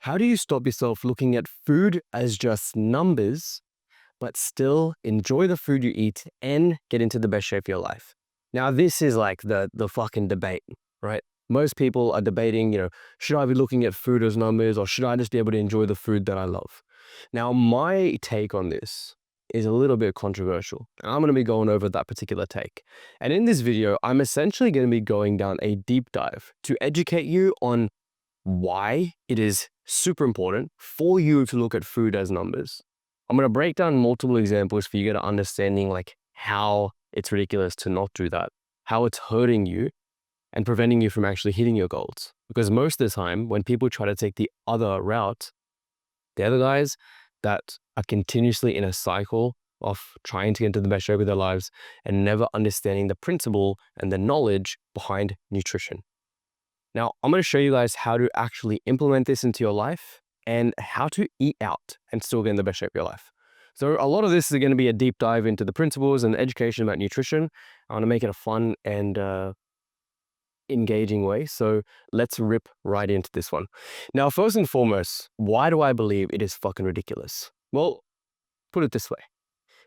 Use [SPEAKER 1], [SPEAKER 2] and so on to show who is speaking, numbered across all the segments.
[SPEAKER 1] How do you stop yourself looking at food as just numbers, but still enjoy the food you eat and get into the best shape of your life? Now, this is like the fucking debate, right? Most people are debating, should I be looking at food as numbers or should I just be able to enjoy the food that I love? Now, my take on this is a little bit controversial, and I'm going to be going over that particular take. And in this video, I'm essentially going to be going down a deep dive to educate you on why it is super important for you to look at food as numbers. I'm going to break down multiple examples for you to get an understanding like how it's ridiculous to not do that, how it's hurting you and preventing you from actually hitting your goals. Because most of the time when people try to take the other route, they're the guys that are continuously in a cycle of trying to get into the best shape of their lives and never understanding the principle and the knowledge behind nutrition. Now, I'm going to show you guys how to actually implement this into your life and how to eat out and still get in the best shape of your life. So a lot of this is going to be a deep dive into the principles and education about nutrition. I want to make it a fun and engaging way. So let's rip right into this one. Now, first and foremost, why do I believe it is fucking ridiculous? Well, put it this way.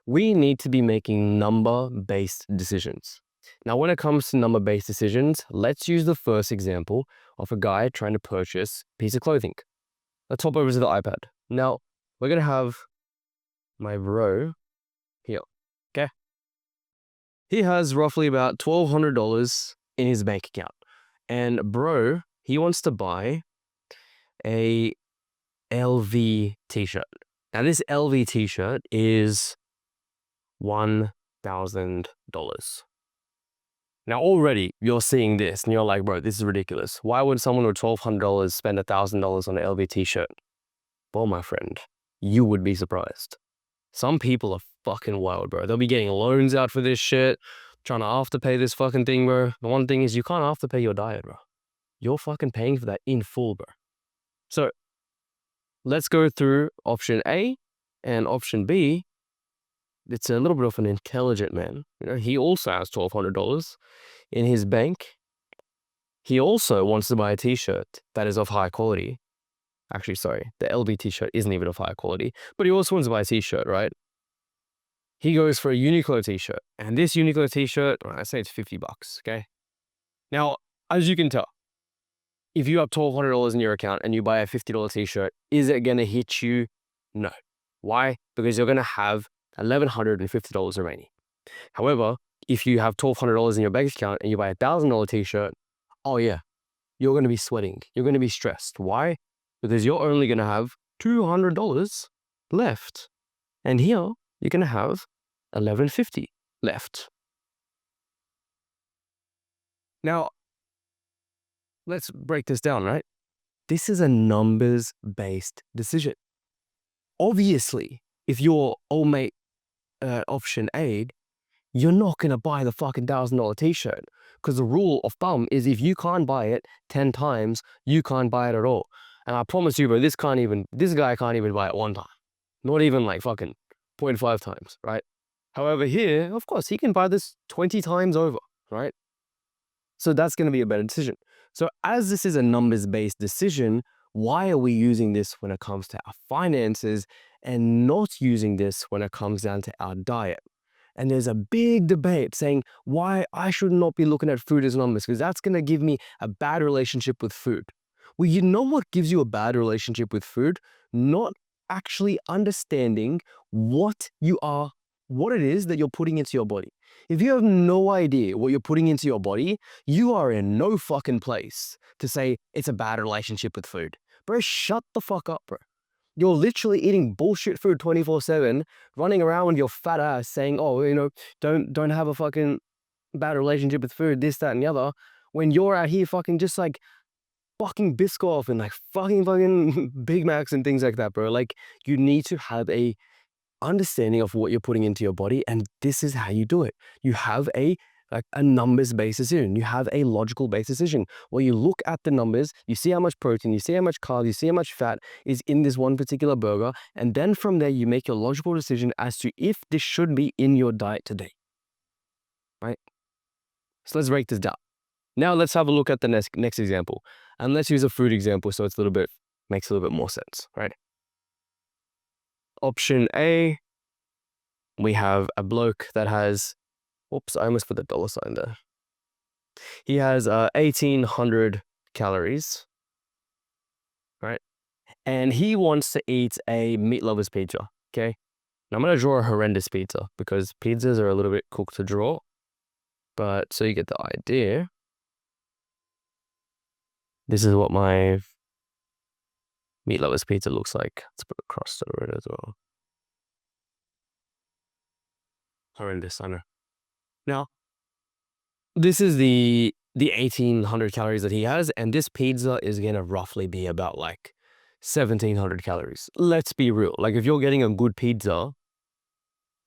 [SPEAKER 1] We need to be making number-based decisions. Now, when it comes to number-based decisions, let's use the first example of a guy trying to purchase a piece of clothing. Let's hop over to the iPad. Now, we're going to have my bro here, okay? He has roughly about $1,200 in his bank account. And bro, he wants to buy a LV t-shirt. Now, this LV t-shirt is $1,000. Now, already you're seeing this and you're like, bro, this is ridiculous. Why would someone with $1,200 spend $1,000 on an LV t-shirt? Well, my friend, you would be surprised. Some people are fucking wild, bro. They'll be getting loans out for this shit, trying to afterpay this fucking thing, bro. The one thing is you can't afterpay your diet, bro. You're fucking paying for that in full, bro. So let's go through option A and option B. It's a little bit of an intelligent man. He also has $1,200 in his bank. He also wants to buy a t-shirt that is of high quality. Actually, sorry, the LV t-shirt isn't even of high quality, but he also wants to buy a t-shirt, right? He goes for a Uniqlo t-shirt, and this Uniqlo t-shirt, I say it's $50, okay? Now, as you can tell, if you have $1,200 in your account and you buy a $50 t-shirt, is it going to hit you? No. Why? Because you're going to have $1,150 remaining. However, if you have $1,200 in your bank account and you buy a $1,000 t-shirt, oh yeah, you're going to be sweating. You're going to be stressed. Why? Because you're only going to have $200 left. And here, you're going to have $1,150 left. Now, let's break this down, right? This is a numbers-based decision. Obviously, if you're old mate option A, you're not going to buy the fucking $1,000 t-shirt because the rule of thumb is if you can't buy it 10 times, you can't buy it at all. And I promise you, bro, this guy can't even buy it one time. Not even like fucking 0.5 times, right? However, here, of course, he can buy this 20 times over, right? So that's going to be a better decision. So as this is a numbers-based decision, why are we using this when it comes to our finances and not using this when it comes down to our diet? And there's a big debate saying why I should not be looking at food as numbers because that's going to give me a bad relationship with food. Well, you know what gives you a bad relationship with food? Not actually understanding what it is that you're putting into your body. If you have no idea what you're putting into your body, you are in no fucking place to say it's a bad relationship with food. Bro, shut the fuck up, bro. You're literally eating bullshit food 24/7, running around with your fat ass saying, oh, don't have a fucking bad relationship with food, this, that, and the other, when you're out here fucking just like fucking Biscoff and like fucking Big Macs and things like that, bro. Like, you need to have a understanding of what you're putting into your body, and this is how you do it. You have a numbers-based decision. You have a logical-based decision where you look at the numbers, you see how much protein, you see how much carbs, you see how much fat is in this one particular burger, and then from there you make your logical decision as to if this should be in your diet today, right? So let's break this down. Now let's have a look at the next example, and let's use a food example so it's a little bit Makes a little bit more sense, right? Option A, we have a bloke that has, whoops, I almost put the dollar sign there. He has 1,800 calories, right? And he wants to eat a meat lover's pizza, okay? Now I'm going to draw a horrendous pizza because pizzas are a little bit cooked to draw. But so you get the idea. This is what my meat lover's pizza looks like. Let's put a crust over it as well. Horrendous, I know. Now, this is the 1,800 calories that he has, and this pizza is gonna roughly be about like 1,700 calories. Let's be real. Like if you're getting a good pizza,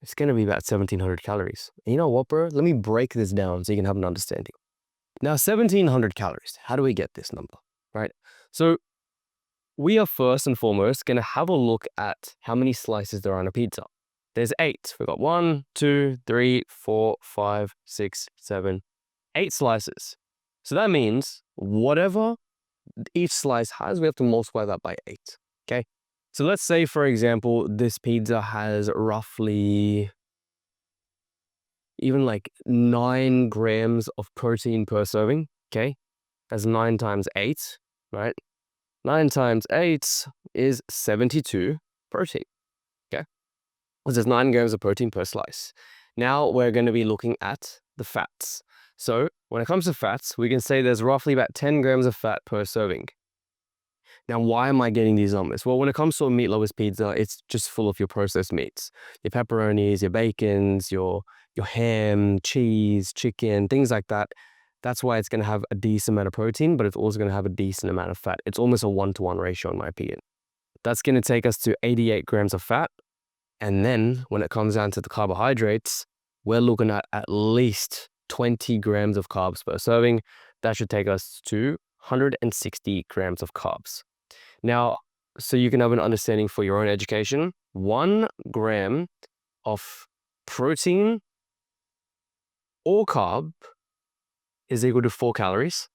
[SPEAKER 1] it's gonna be about 1,700 calories. And you know what, bro? Let me break this down so you can have an understanding. Now, 1,700 calories. How do we get this number, right? So we are first and foremost gonna have a look at how many slices there are on a pizza. There's 8. We've got 1, 2, 3, 4, 5, 6, 7, 8 slices. So that means whatever each slice has, we have to multiply that by 8, okay? So let's say, for example, this pizza has roughly even like 9 grams of protein per serving, okay? That's 9 times 8, right? 9 times 8 is 72 protein, okay? There's 9 grams of protein per slice. Now we're going to be looking at the fats. So when it comes to fats, we can say there's roughly about 10 grams of fat per serving. Now, why am I getting these numbers? Well, when it comes to a meat lover's pizza, it's just full of your processed meats. Your pepperonis, your bacons, your ham, cheese, chicken, things like that. That's why it's going to have a decent amount of protein, but it's also going to have a decent amount of fat. It's almost a 1-to-1 ratio in my opinion. That's going to take us to 88 grams of fat. And then when it comes down to the carbohydrates, we're looking at least 20 grams of carbs per serving. That should take us to 160 grams of carbs. Now, so you can have an understanding for your own education, 1 gram of protein or carb is equal to 4 calories,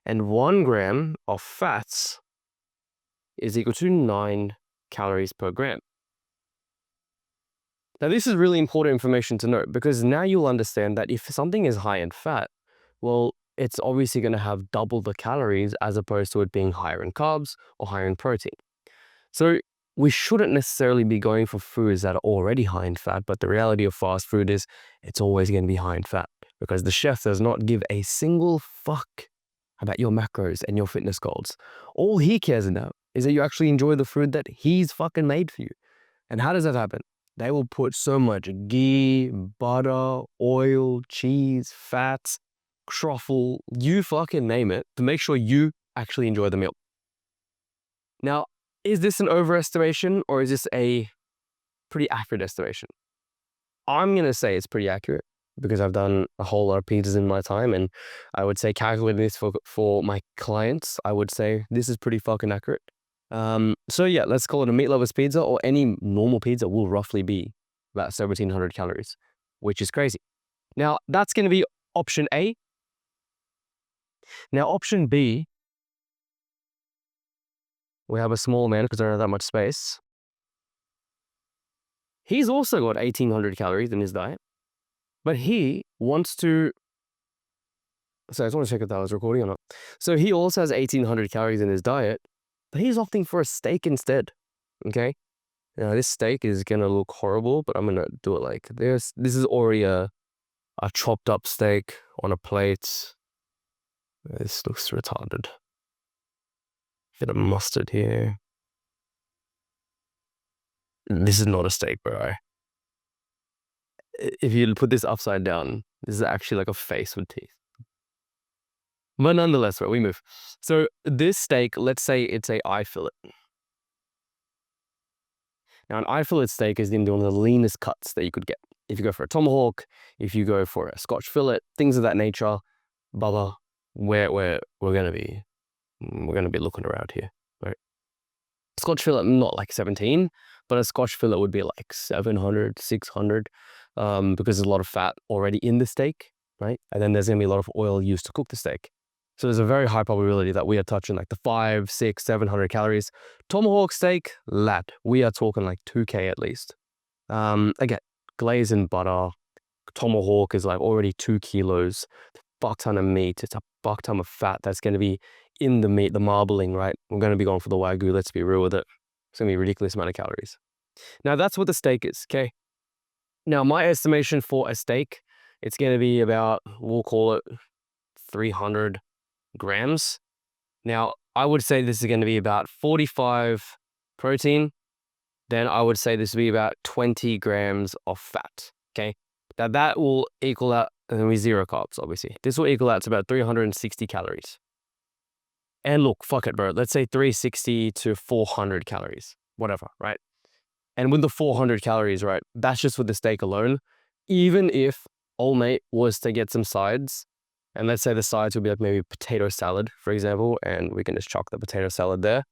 [SPEAKER 1] and 1 gram of fats is equal to 9 calories per gram. Now, this is really important information to note because now you'll understand that if something is high in fat, well, it's obviously going to have double the calories as opposed to it being higher in carbs or higher in protein. So we shouldn't necessarily be going for foods that are already high in fat, but the reality of fast food is it's always going to be high in fat because the chef does not give a single fuck about your macros and your fitness goals. All he cares about is that you actually enjoy the food that he's fucking made for you. And how does that happen? They will put so much ghee, butter, oil, cheese, fats, truffle, you fucking name it, to make sure you actually enjoy the meal. Now, is this an overestimation or is this a pretty accurate estimation? I'm going to say it's pretty accurate because I've done a whole lot of pizzas in my time, and I would say calculating this for my clients, I would say this is pretty fucking accurate. So yeah, let's call it a meat lover's pizza, or any normal pizza will roughly be about 1,700 calories, which is crazy. Now, that's going to be option A. Now, option B, we have a small man because I don't have that much space. He's also got 1,800 calories in his diet, but he wants to... So I just want to check if that was recording or not. So he also has 1,800 calories in his diet, but he's opting for a steak instead, okay? Now, this steak is going to look horrible, but I'm going to do it like this. This is already a chopped up steak on a plate. This looks retarded. Bit of mustard here. This is not a steak, bro. If you put this upside down, this is actually like a face with teeth. But nonetheless, right, we move. So this steak, let's say it's a eye fillet. Now, an eye fillet steak is one of the leanest cuts that you could get. If you go for a tomahawk, if you go for a Scotch fillet, things of that nature, blah, we're gonna be looking around here, right? Scotch fillet, not like 17, but a Scotch fillet would be like 700, 600, because there's a lot of fat already in the steak, right? And then there's gonna be a lot of oil used to cook the steak. So there's a very high probability that we are touching like the 5, 6, 700 calories. Tomahawk steak, lad, we are talking like 2K at least. Again, glaze in butter. Tomahawk is like already 2 kilos. Fuck ton of meat. It's a fuck ton of fat that's going to be in the meat, the marbling, right? We're going to be going for the Wagyu. Let's be real with it. It's going to be a ridiculous amount of calories. Now, that's what the steak is, okay? Now, my estimation for a steak, it's going to be about, we'll call it 300 grams. Now, I would say this is going to be about 45 protein. Then I would say this would be about 20 grams of fat, okay? Now, that will equal out, and then we zero carbs, obviously. This will equal out to about 360 calories. And look, fuck it, bro. Let's say 360 to 400 calories, whatever, right? And with the 400 calories, right, that's just with the steak alone. Even if old mate was to get some sides, and let's say the sides would be like maybe potato salad, for example, and we can just chuck the potato salad there.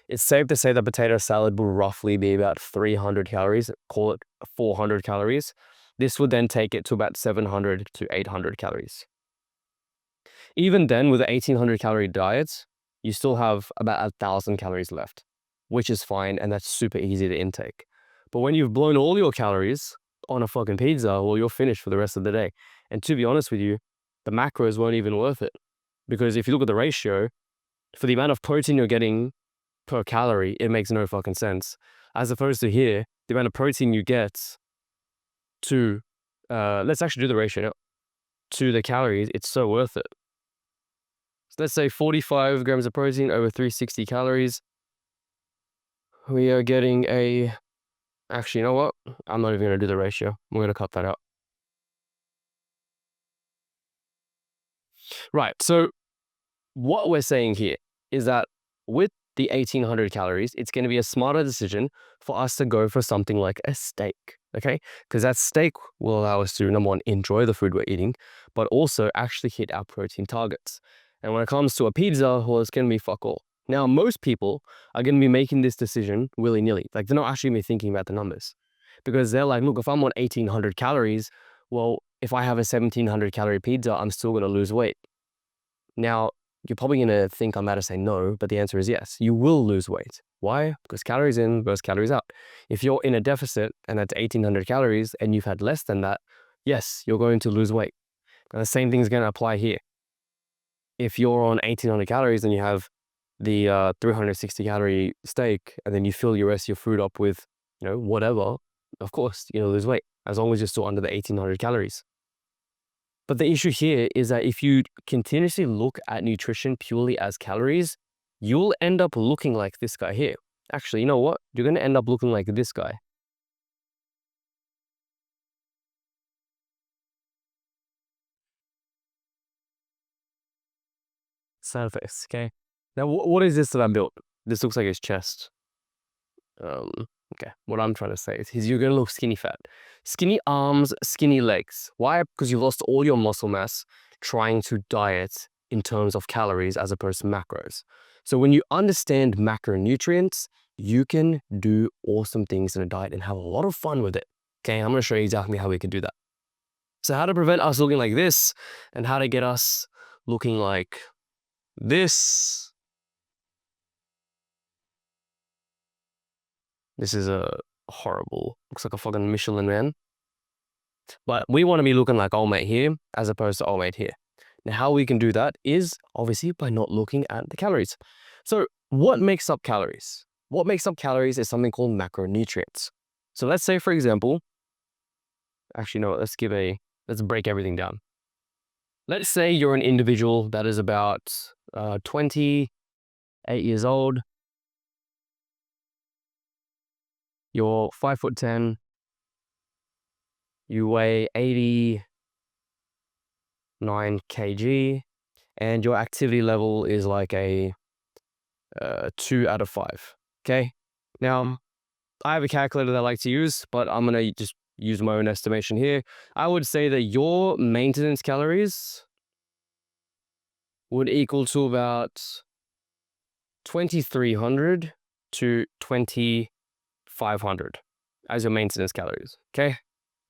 [SPEAKER 1] It's safe to say that potato salad will roughly be about 300 calories, call it 400 calories. This would then take it to about 700 to 800 calories. Even then, with an 1800 calorie diet, you still have about 1,000 calories left, which is fine, and that's super easy to intake. But when you've blown all your calories on a fucking pizza, well, you're finished for the rest of the day. And to be honest with you, the macros weren't even worth it. Because if you look at the ratio, for the amount of protein you're getting per calorie, it makes no fucking sense. As opposed to here, the amount of protein you get to, let's actually do the ratio now, to the calories, it's so worth it. So let's say 45 grams of protein over 360 calories. We are getting a, actually, you know what? I'm not even going to do the ratio. I'm going to cut that out. Right, so what we're saying here is that with the 1800 calories, it's going to be a smarter decision for us to go for something like a steak, okay? Because that steak will allow us to, number one, enjoy the food we're eating, but also actually hit our protein targets. And when it comes to a pizza, well, it's going to be fuck all. Now, most people are going to be making this decision willy-nilly. Like, they're not actually going to be thinking about the numbers. Because they're like, look, if I'm on 1800 calories, well, if I have a 1700 calorie pizza, I'm still going to lose weight. Now, you're probably going to think I'm about to say no, but the answer is yes. You will lose weight. Why? Because calories in versus calories out. If you're in a deficit and that's 1800 calories and you've had less than that, yes, you're going to lose weight. And the same thing is going to apply here. If you're on 1800 calories and you have the 360 calorie steak and then you fill your rest of your food up with, you know, whatever, of course, you're going to lose weight as long as you're still under the 1800 calories. But the issue here is that if you continuously look at nutrition purely as calories, you'll end up looking like this guy here. Actually, you know what? You're going to end up looking like this guy. Sad face, okay? Now, what is this that I built? This looks like his chest. Okay, what I'm trying to say is you're going to look skinny fat. Skinny arms, skinny legs. Why? Because you lost all your muscle mass trying to diet in terms of calories as opposed to macros. So when you understand macronutrients, you can do awesome things in a diet and have a lot of fun with it. Okay, I'm going to show you exactly how we can do that. So how to prevent us looking like this and how to get us looking like this. This is a horrible, looks like a fucking Michelin man. But we want to be looking like old mate here as opposed to old mate here. Now, how we can do that is obviously by not looking at the calories. So what makes up calories? What makes up calories is something called macronutrients. So let's say, for example, actually, no, let's break everything down. Let's say you're an individual that is about 28 years old. You're 5'10". You weigh 89 kg, and your activity level is like a 2 out of 5. Okay. Now, I have a calculator that I like to use, but I'm gonna just use my own estimation here. I would say that your maintenance calories would equal to about 2,300 to 2,500 as your maintenance calories. Okay.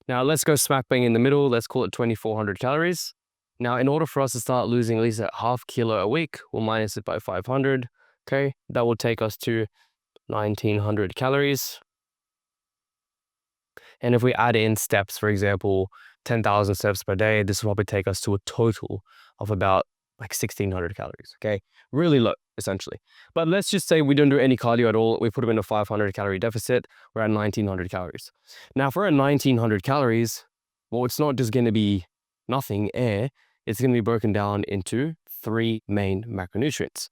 [SPEAKER 1] Now let's go smack bang in the middle. Let's call it 2,400 calories. Now, in order for us to start losing at least a half kilo a week, we'll minus it by 500. Okay, that will take us to 1900 calories. And if we add in steps, for example, 10,000 steps per day, this will probably take us to a total of about like 1600 calories. Okay, really low essentially. But let's just say we don't do any cardio at all. We put them in a 500 calorie deficit. We're at 1900 calories. Now, if we're at 1900 calories, well, it's not just going to be nothing air. It's going to be broken down into 3 main macronutrients.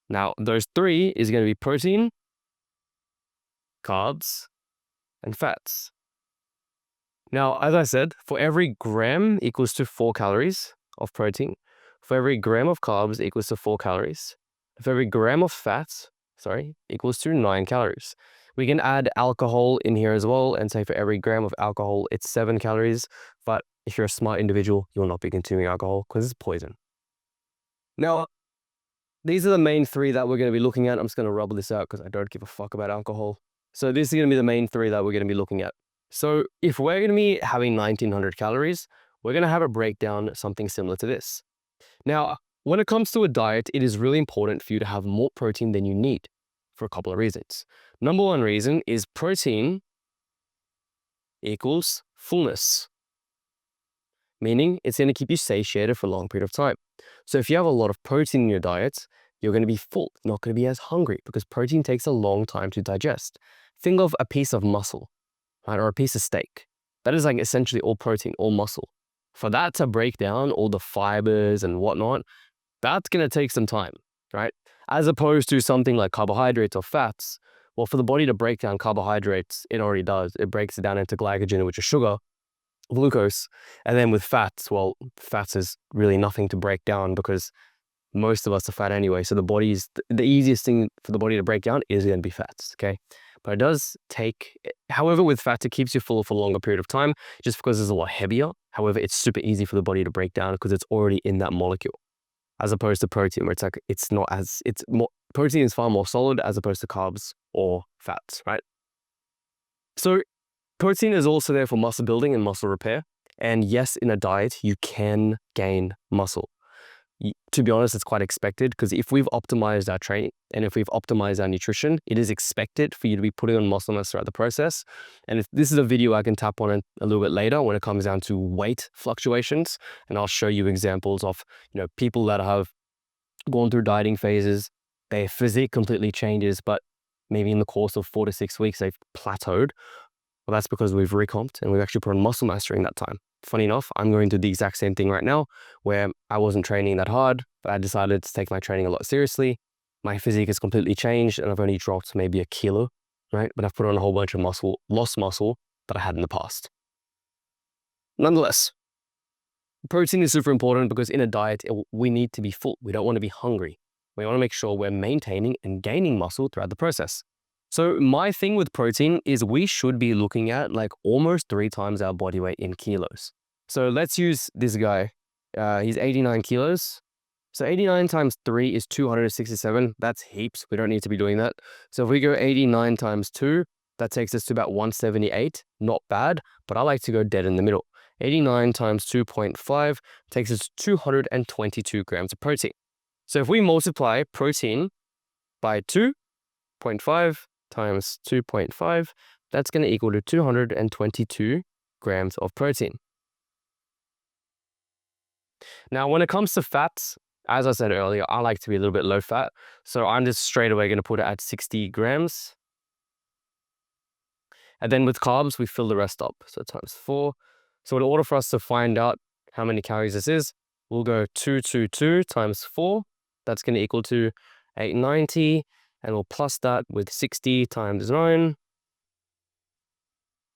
[SPEAKER 1] Now, those 3 is going to be protein, carbs, and fats. Now, as I said, for every gram equals to 4 calories of protein. For every gram of carbs equals to 4 calories. For every gram of fats, equals to 9 calories. We can add alcohol in here as well and say for every gram of alcohol, it's 7 calories. But if you're a smart individual, you will not be consuming alcohol because it's poison. Now, these are the main 3 that we're going to be looking at. I'm just going to rubble this out because I don't give a fuck about alcohol. So this is going to be the main 3 that we're going to be looking at. So if we're going to be having 1900 calories, we're going to have a breakdown something similar to this. Now, when it comes to a diet, it is really important for you to have more protein than you need for a couple of reasons. Number 1 reason is protein equals fullness, meaning it's going to keep you satiated for a long period of time. So if you have a lot of protein in your diet, you're going to be full, not going to be as hungry because protein takes a long time to digest. Think of a piece of muscle, right, or a piece of steak. That is like essentially all protein, all muscle. For that to break down all the fibers and whatnot, that's going to take some time, right? As opposed to something like carbohydrates or fats. Well, for the body to break down carbohydrates, it already does. It breaks it down into glycogen, which is sugar, glucose. And then with fats, well, fats is really nothing to break down because most of us are fat anyway. So the easiest thing for the body to break down is going to be fats, okay? But it does take, however, with fats, it keeps you full for a longer period of time just because it's a lot heavier. However, it's super easy for the body to break down because it's already in that molecule. As opposed to protein, where protein is far more solid as opposed to carbs or fats, right? So protein is also there for muscle building and muscle repair. And yes, in a diet, you can gain muscle. To be honest, it's quite expected because if we've optimized our training and if we've optimized our nutrition, it is expected for you to be putting on muscle mass throughout the process. And if this is a video I can tap on a little bit later when it comes down to weight fluctuations, and I'll show you examples of, people that have gone through dieting phases, their physique completely changes, but maybe in the course of 4 to 6 weeks, they've plateaued. Well, that's because we've recomped and we've actually put on muscle mass during that time. Funny enough, I'm going through the exact same thing right now where I wasn't training that hard, but I decided to take my training a lot seriously. My physique has completely changed and I've only dropped maybe a kilo, right? But I've put on a whole bunch of lost muscle that I had in the past. Nonetheless, protein is super important because in a diet, we need to be full. We don't want to be hungry. We want to make sure we're maintaining and gaining muscle throughout the process. So my thing with protein is we should be looking at like almost 3 times our body weight in kilos. So let's use this guy. He's 89 kilos. So 89 times 3 is 267. That's heaps. We don't need to be doing that. So if we go 89 times 2, that takes us to about 178. Not bad, but I like to go dead in the middle. 89 times 2.5 takes us to 222 grams of protein. So if we multiply protein by 2.5 times 2.5, that's going to equal to 222 grams of protein. Now, when it comes to fats, as I said earlier, I like to be a little bit low fat. So I'm just straight away going to put it at 60 grams. And then with carbs, we fill the rest up. So times 4. So in order for us to find out how many calories this is, we'll go 222 times 4. That's going to equal to 890. And we'll plus that with 60 times 9.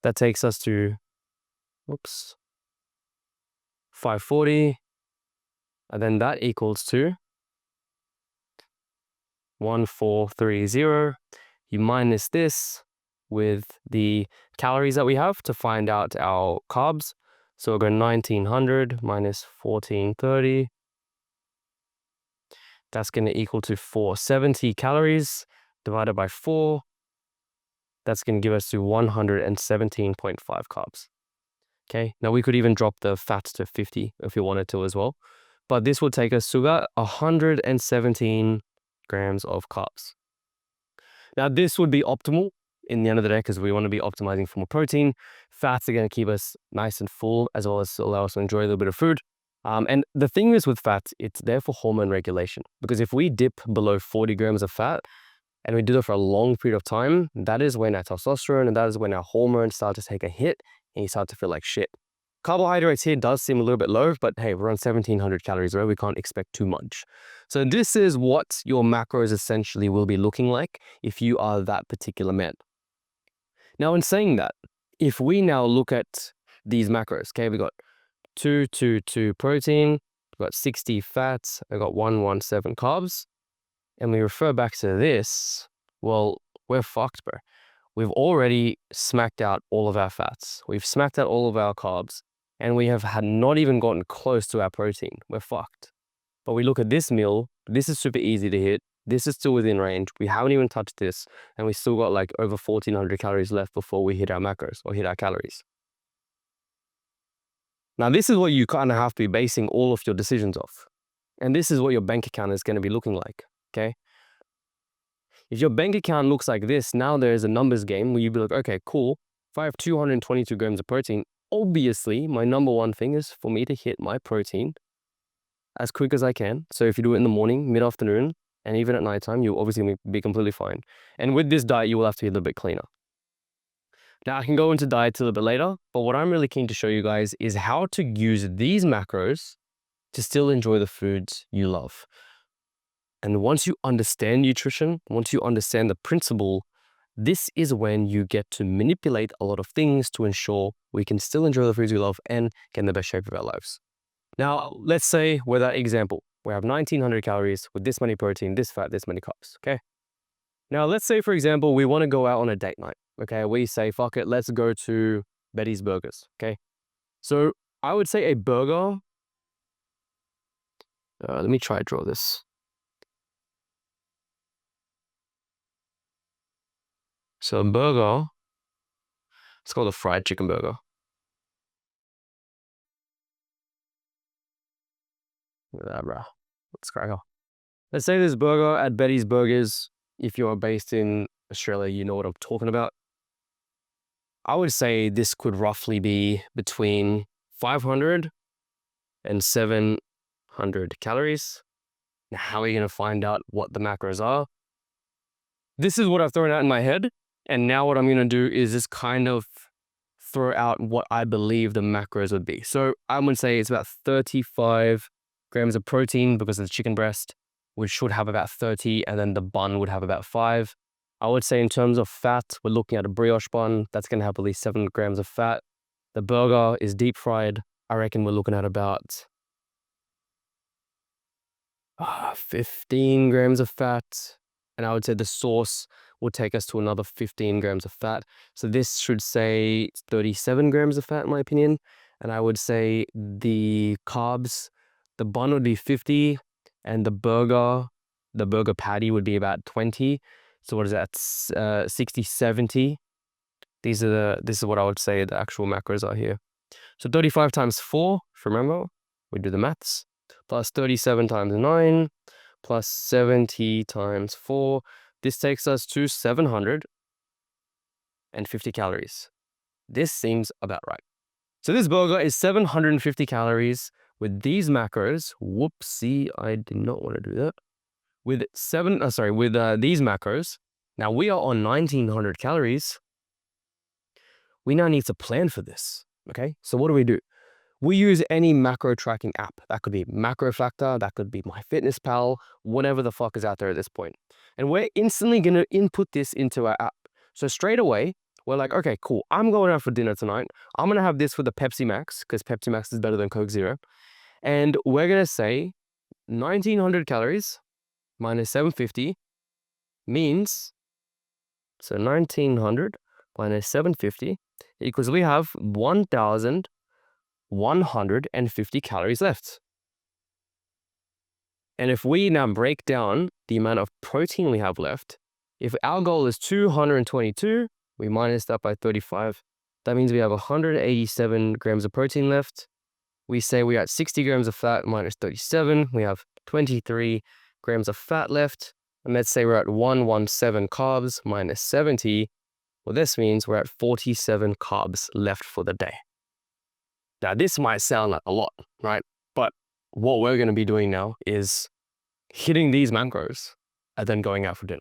[SPEAKER 1] That takes us to, 540. And then that equals to 1430. You minus this with the calories that we have to find out our carbs. So we'll go 1900 minus 1430. That's going to equal to 470 calories divided by 4. That's going to give us to 117.5 carbs. Okay, now we could even drop the fats to 50 if you wanted to as well. but this will take us to about 117 grams of carbs. Now, this would be optimal in the end of the day because we want to be optimizing for more protein. Fats are going to keep us nice and full as well as allow us to enjoy a little bit of food. And the thing is with fats, it's there for hormone regulation, because if we dip below 40 grams of fat and we do it for a long period of time, that is when our testosterone and that is when our hormones start to take a hit and you start to feel like shit. Carbohydrates here does seem a little bit low, but hey, we're on 1700 calories, right? We can't expect too much. So this is what your macros essentially will be looking like if you are that particular man. Now, in saying that, if we now look at these macros, okay, we got 222 protein, we got 60 fats, I got 117 carbs, and we refer back to this, well, we're fucked, bro. We've already smacked out all of our fats. We've smacked out all of our carbs, and we have had not even gotten close to our protein. We're fucked. But we look at this meal, this is super easy to hit. This is still within range. We haven't even touched this, and we still got like over 1400 calories left before we hit our macros or hit our calories. Now, this is what you kind of have to be basing all of your decisions off. And this is what your bank account is going to be looking like, okay? If your bank account looks like this, now there's a numbers game where you'd be like, okay, cool. If I have 222 grams of protein, obviously my number one thing is for me to hit my protein as quick as I can. So if you do it in the morning, mid-afternoon, and even at nighttime, you'll obviously be completely fine. And with this diet, you will have to be a little bit cleaner. Now, I can go into diets a little bit later, but what I'm really keen to show you guys is how to use these macros to still enjoy the foods you love. And once you understand nutrition, once you understand the principle, this is when you get to manipulate a lot of things to ensure we can still enjoy the foods we love and get in the best shape of our lives. Now, let's say with that example, we have 1900 calories with this many protein, this fat, this many carbs, okay? Now, let's say, for example, we want to go out on a date night, okay? We say, fuck it, let's go to Betty's Burgers, okay? So I would say a burger, let me try to draw this. So a burger, it's called a fried chicken burger. Look at that, bro. Let's crack on. Let's say this burger at Betty's Burgers. If you're based in Australia, you know what I'm talking about. I would say this could roughly be between 500 and 700 calories. Now, how are you going to find out what the macros are? This is what I've thrown out in my head. And now what I'm going to do is just kind of throw out what I believe the macros would be. So I'm going to say it's about 35 grams of protein because of the chicken breast, which should have about 30, and then the bun would have about 5. I would say in terms of fat, we're looking at a brioche bun. That's going to have at least 7 grams of fat. The burger is deep fried. I reckon we're looking at about 15 grams of fat. And I would say the sauce will take us to another 15 grams of fat. So this should say 37 grams of fat in my opinion. And I would say the carbs, the bun would be 50 and the burger patty would be about 20. So what is that? 60, 70. This is what I would say the actual macros are here. So 35 times 4, if you remember, we do the maths, plus 37 times 9, plus 70 times 4. This takes us to 750 calories. This seems about right. So this burger is 750 calories with these macros. Whoopsie, I did not want to do that. With these macros, now we are on 1900 calories. We now need to plan for this, okay? So what do? We use any macro tracking app. That could be Macro Factor, that could be MyFitnessPal, whatever the fuck is out there at this point. And we're instantly going to input this into our app. So straight away, we're like, okay, cool. I'm going out for dinner tonight. I'm going to have this with the Pepsi Max because Pepsi Max is better than Coke Zero. And we're going to say 1900 calories minus 750 means, so 1900 minus 750 equals we have 1150 calories left. And if we now break down the amount of protein we have left, if our goal is 222, we minus that by 35. That means we have 187 grams of protein left. we say we're at 60 grams of fat minus 37. We have 23 grams of fat left. And let's say we're at 117 carbs minus 70. Well, this means we're at 47 carbs left for the day. Now, this might sound like a lot, right? But what we're going to be doing now is hitting these macros and then going out for dinner.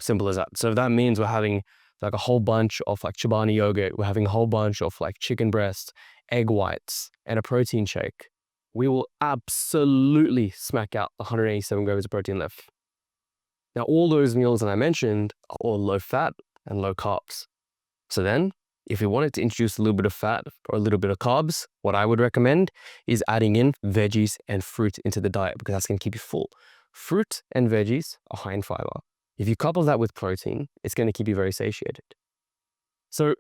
[SPEAKER 1] Simple as that. So that means we're having like a whole bunch of like Chobani yogurt. We're having a whole bunch of like chicken breast, egg whites, and a protein shake. We will absolutely smack out 187 grams of protein left. Now, all those meals that I mentioned are all low fat and low carbs. So then, if you wanted to introduce a little bit of fat or a little bit of carbs, what I would recommend is adding in veggies and fruit into the diet because that's going to keep you full. Fruit and veggies are high in fiber. If you couple that with protein, it's going to keep you very satiated. So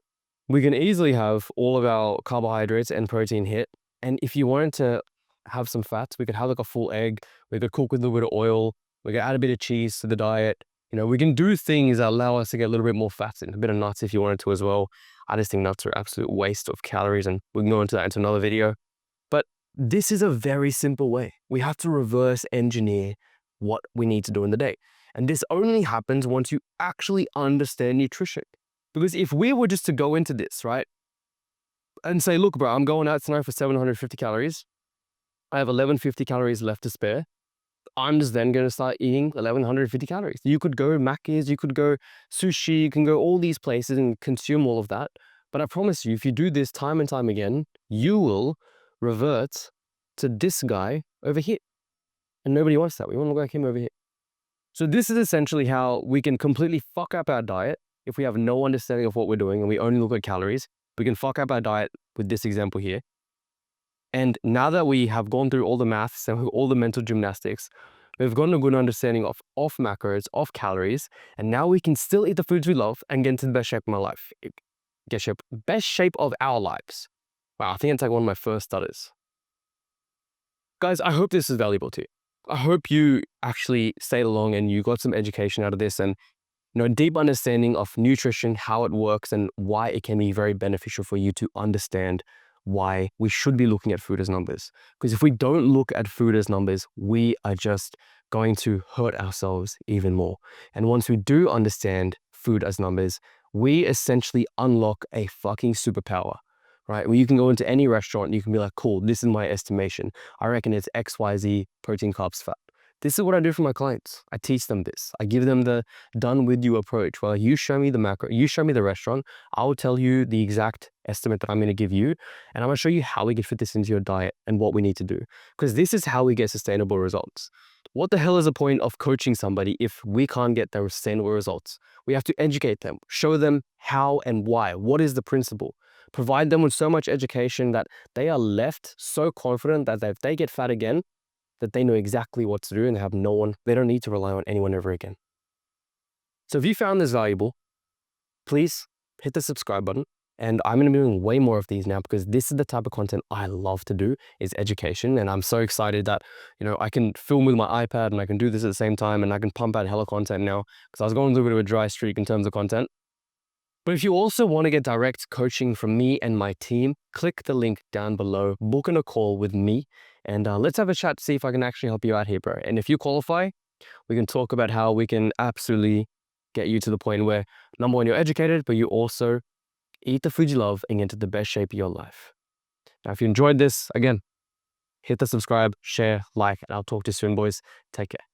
[SPEAKER 1] we can easily have all of our carbohydrates and protein hit. And if you wanted to have some fats, we could have like a full egg. We could cook with a little bit of oil. We could add a bit of cheese to the diet. You know, we can do things that allow us to get a little bit more fats in, a bit of nuts if you wanted to as well. I just think nuts are an absolute waste of calories, and we can go into that into another video. But this is a very simple way. We have to reverse engineer what we need to do in the day. And this only happens once you actually understand nutrition. Because if we were just to go into this, right, and say, look, bro, I'm going out tonight for 750 calories. I have 1150 calories left to spare. I'm just then going to start eating 1150 calories. You could go Macca's, you could go sushi, you can go all these places and consume all of that. But I promise you, if you do this time and time again, you will revert to this guy over here. And nobody wants that. We want to look like him over here. So this is essentially how we can completely fuck up our diet if we have no understanding of what we're doing and we only look at calories. We can fuck up our diet with this example here. And now that we have gone through all the maths and all the mental gymnastics, we've gotten a good understanding of macros, of calories, and now we can still eat the foods we love and get into the best shape of my life. Best shape of our lives. Wow, I think it's like one of my first stutters. Guys, I hope this is valuable to you. I hope you actually stayed along and you got some education out of this and a deep understanding of nutrition, how it works, and why it can be very beneficial for you to understand why we should be looking at food as numbers. Because if we don't look at food as numbers, we are just going to hurt ourselves even more. And once we do understand food as numbers, we essentially unlock a fucking superpower, right? Where you can go into any restaurant and you can be like, cool, this is my estimation. I reckon it's XYZ protein, carbs, fat. This is what I do for my clients. I teach them this. I give them the done with you approach. Well, you show me the macro, you show me the restaurant, I'll tell you the exact estimate that I'm going to give you. And I'm going to show you how we can fit this into your diet and what we need to do. Because this is how we get sustainable results. What the hell is the point of coaching somebody if we can't get their sustainable results? We have to educate them, show them how and why. What is the principle? Provide them with so much education that they are left so confident that if they get fat again, that they know exactly what to do and they don't need to rely on anyone ever again. So if you found this valuable, please hit the subscribe button. And I'm going to be doing way more of these now because this is the type of content I love to do, is education. And I'm so excited that, I can film with my iPad and I can do this at the same time and I can pump out hella content now because I was going through a bit of a dry streak in terms of content. But if you also want to get direct coaching from me and my team, click the link down below, book in a call with me, and let's have a chat to see if I can actually help you out here, bro. And if you qualify, we can talk about how we can absolutely get you to the point where, number one, you're educated, but you also eat the food you love and get into the best shape of your life. Now, if you enjoyed this, again, hit the subscribe, share, like, and I'll talk to you soon, boys. Take care.